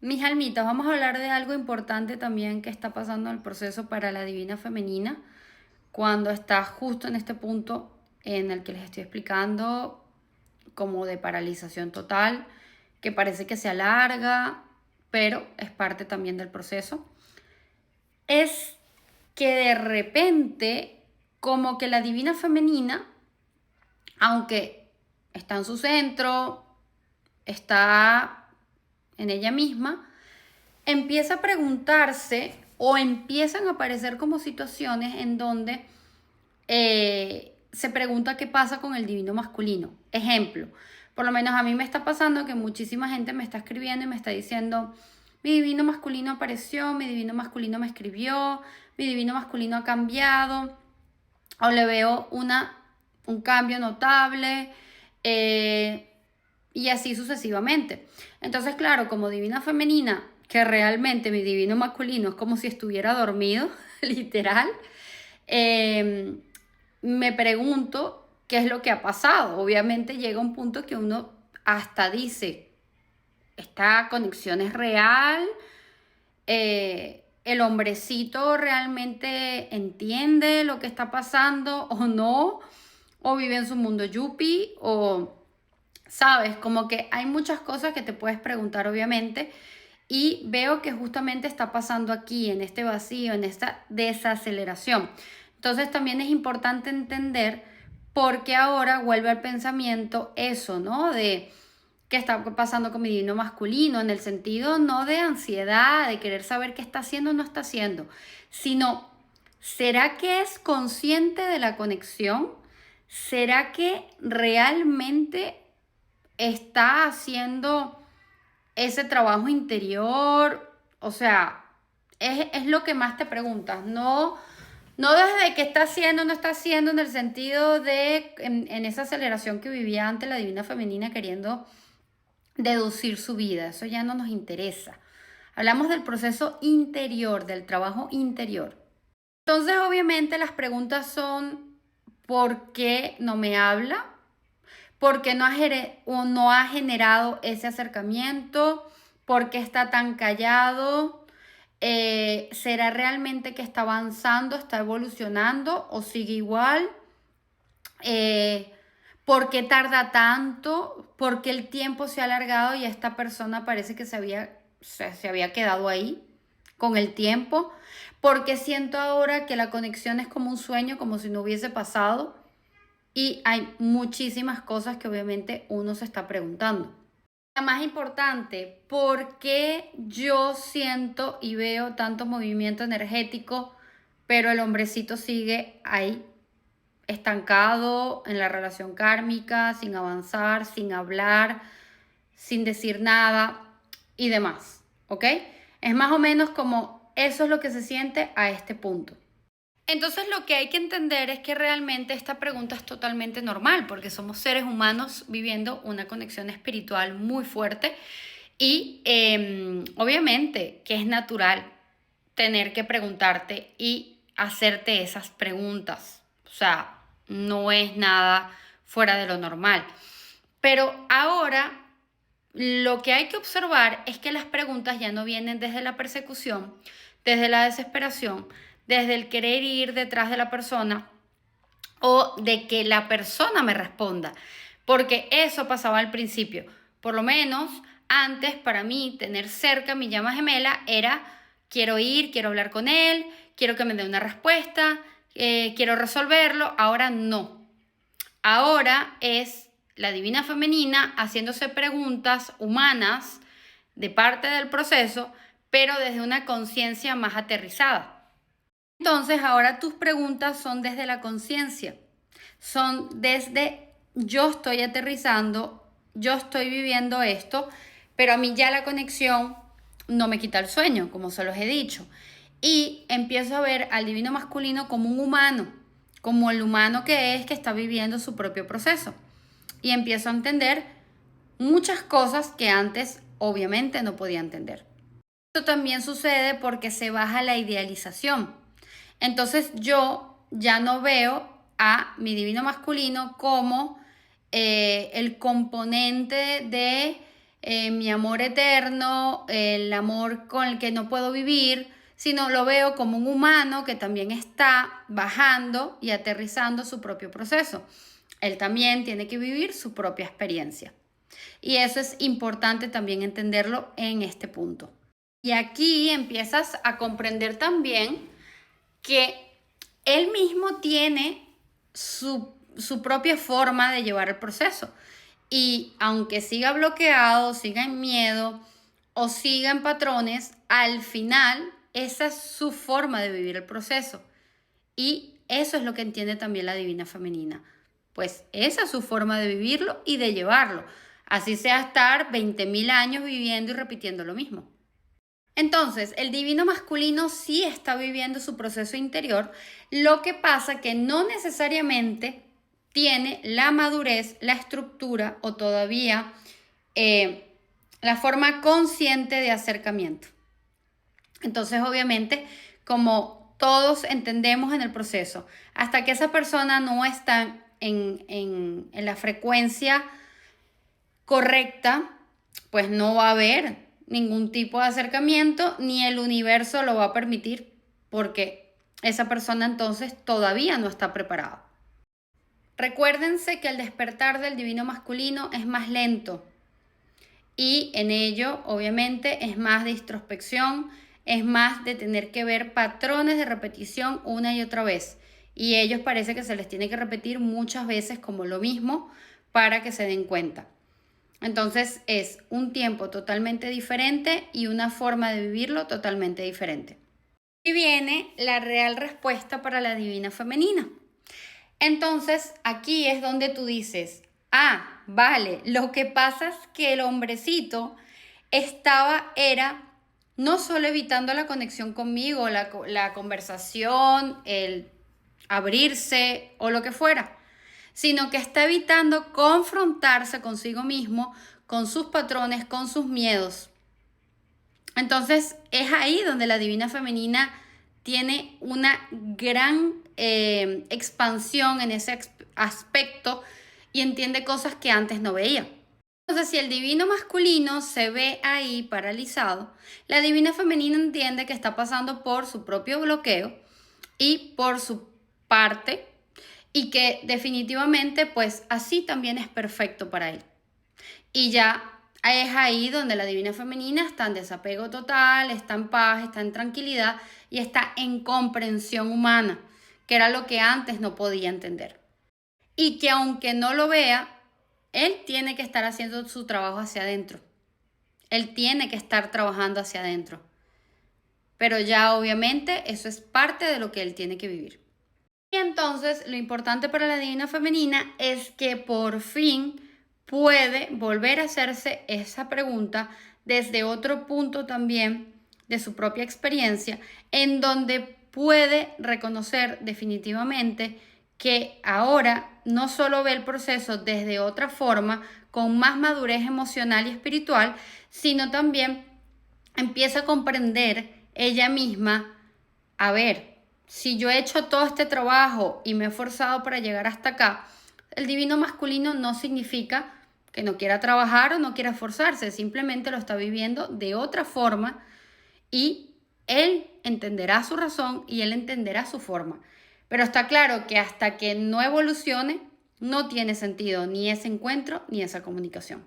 Mis almitas, vamos a hablar de algo importante también que está pasando en el proceso para la divina femenina, cuando está justo en este punto en el que les estoy explicando, como de paralización total, que parece que se alarga, pero es parte también del proceso. Es que de repente, como que la divina femenina, aunque está en su centro, está en ella misma, empieza a preguntarse o empiezan a aparecer como situaciones en donde se pregunta qué pasa con el divino masculino. Ejemplo, por lo menos a mí me está pasando que muchísima gente me está escribiendo y me está diciendo, mi divino masculino apareció, mi divino masculino me escribió, mi divino masculino ha cambiado, o le veo un cambio notable, y así sucesivamente. Entonces, claro, como divina femenina, que realmente mi divino masculino es como si estuviera dormido, literal, eh, me pregunto qué es lo que ha pasado. Obviamente llega un punto que uno hasta dice, ¿esta conexión es real? ¿El hombrecito realmente entiende lo que está pasando o no? ¿O vive en su mundo yuppie? ¿O sabes? Como que hay muchas cosas que te puedes preguntar, obviamente. Y veo que justamente está pasando aquí, en este vacío, en esta desaceleración. Entonces también es importante entender por qué ahora vuelve al pensamiento eso, ¿no? De qué está pasando con mi divino masculino, en el sentido no de ansiedad, de querer saber qué está haciendo o no está haciendo, sino, ¿será que es consciente de la conexión? ¿Será que realmente está haciendo ese trabajo interior? O sea, es lo que más te preguntas, no desde qué está haciendo o no está haciendo, en el sentido de en esa aceleración que vivía antes la divina femenina queriendo deducir su vida. Eso ya no nos interesa. Hablamos del proceso interior, del trabajo interior. Entonces, obviamente, las preguntas son, ¿por qué no me habla? ¿Por qué no ha generado ese acercamiento? ¿Por qué está tan callado? ¿Será realmente que está avanzando, está evolucionando o sigue igual? Eh, ¿Por qué tarda tanto? ¿Por qué el tiempo se ha alargado y esta persona parece que se había quedado ahí con el tiempo? ¿Por qué siento ahora que la conexión es como un sueño, como si no hubiese pasado? Y hay muchísimas cosas que obviamente uno se está preguntando. La más importante, ¿por qué yo siento y veo tanto movimiento energético, pero el hombrecito sigue ahí, estancado en la relación kármica, sin avanzar, sin hablar, sin decir nada y demás? ¿Ok? Es más o menos como eso es lo que se siente a este punto. Entonces lo que hay que entender es que realmente esta pregunta es totalmente normal porque somos seres humanos viviendo una conexión espiritual muy fuerte y obviamente que es natural tener que preguntarte y hacerte esas preguntas. O sea, no es nada fuera de lo normal. Pero ahora lo que hay que observar es que las preguntas ya no vienen desde la persecución, desde la desesperación, desde el querer ir detrás de la persona o de que la persona me responda, porque eso pasaba al principio. Por lo menos antes, para mí, tener cerca a mi llama gemela era: quiero ir, quiero hablar con él, quiero que me dé una respuesta, quiero resolverlo. Ahora no. Ahora es la divina femenina haciéndose preguntas humanas de parte del proceso, pero desde una conciencia más aterrizada. Entonces ahora tus preguntas son desde la conciencia, son desde yo estoy aterrizando, yo estoy viviendo esto, pero a mí ya la conexión no me quita el sueño, como se los he dicho. Y empiezo a ver al divino masculino como un humano, como el humano que es, que está viviendo su propio proceso. Y empiezo a entender muchas cosas que antes obviamente no podía entender. Esto también sucede porque se baja la idealización. Entonces yo ya no veo a mi divino masculino como el componente de mi amor eterno, el amor con el que no puedo vivir, sino lo veo como un humano que también está bajando y aterrizando su propio proceso. Él también tiene que vivir su propia experiencia. Y eso es importante también entenderlo en este punto. Y aquí empiezas a comprender también que él mismo tiene su propia forma de llevar el proceso. Y aunque siga bloqueado, siga en miedo o siga en patrones, al final esa es su forma de vivir el proceso. Y eso es lo que entiende también la divina femenina. Pues esa es su forma de vivirlo y de llevarlo. Así sea estar 20.000 años viviendo y repitiendo lo mismo. Entonces, el divino masculino sí está viviendo su proceso interior, lo que pasa que no necesariamente tiene la madurez, la estructura o todavía la forma consciente de acercamiento. Entonces, obviamente, como todos entendemos en el proceso, hasta que esa persona no está en la frecuencia correcta, pues no va a haber ningún tipo de acercamiento, ni el universo lo va a permitir, porque esa persona entonces todavía no está preparada. Recuérdense que el despertar del divino masculino es más lento y en ello obviamente es más de introspección, es más de tener que ver patrones de repetición una y otra vez. Y ellos parece que se les tiene que repetir muchas veces como lo mismo para que se den cuenta. Entonces es un tiempo totalmente diferente y una forma de vivirlo totalmente diferente. Y viene la real respuesta para la divina femenina. Entonces aquí es donde tú dices, vale, lo que pasa es que el hombrecito era no solo evitando la conexión conmigo, la conversación, el abrirse o lo que fuera, sino que está evitando confrontarse consigo mismo, con sus patrones, con sus miedos. Entonces es ahí donde la divina femenina tiene una gran expansión en ese aspecto y entiende cosas que antes no veía. Entonces, si el divino masculino se ve ahí paralizado, la divina femenina entiende que está pasando por su propio bloqueo y por su parte, y que definitivamente pues así también es perfecto para él. Y ya es ahí donde la divina femenina está en desapego total, está en paz, está en tranquilidad y está en comprensión humana, que era lo que antes no podía entender. Y que aunque no lo vea, él tiene que estar haciendo su trabajo hacia adentro. Él tiene que estar trabajando hacia adentro. Pero ya obviamente eso es parte de lo que él tiene que vivir. Y entonces lo importante para la divina femenina es que por fin puede volver a hacerse esa pregunta desde otro punto también de su propia experiencia, en donde puede reconocer definitivamente que ahora no solo ve el proceso desde otra forma, con más madurez emocional y espiritual, sino también empieza a comprender ella misma, a ver, si yo he hecho todo este trabajo y me he esforzado para llegar hasta acá, el divino masculino no significa que no quiera trabajar o no quiera esforzarse, simplemente lo está viviendo de otra forma y él entenderá su razón y él entenderá su forma. Pero está claro que hasta que no evolucione, no tiene sentido ni ese encuentro ni esa comunicación.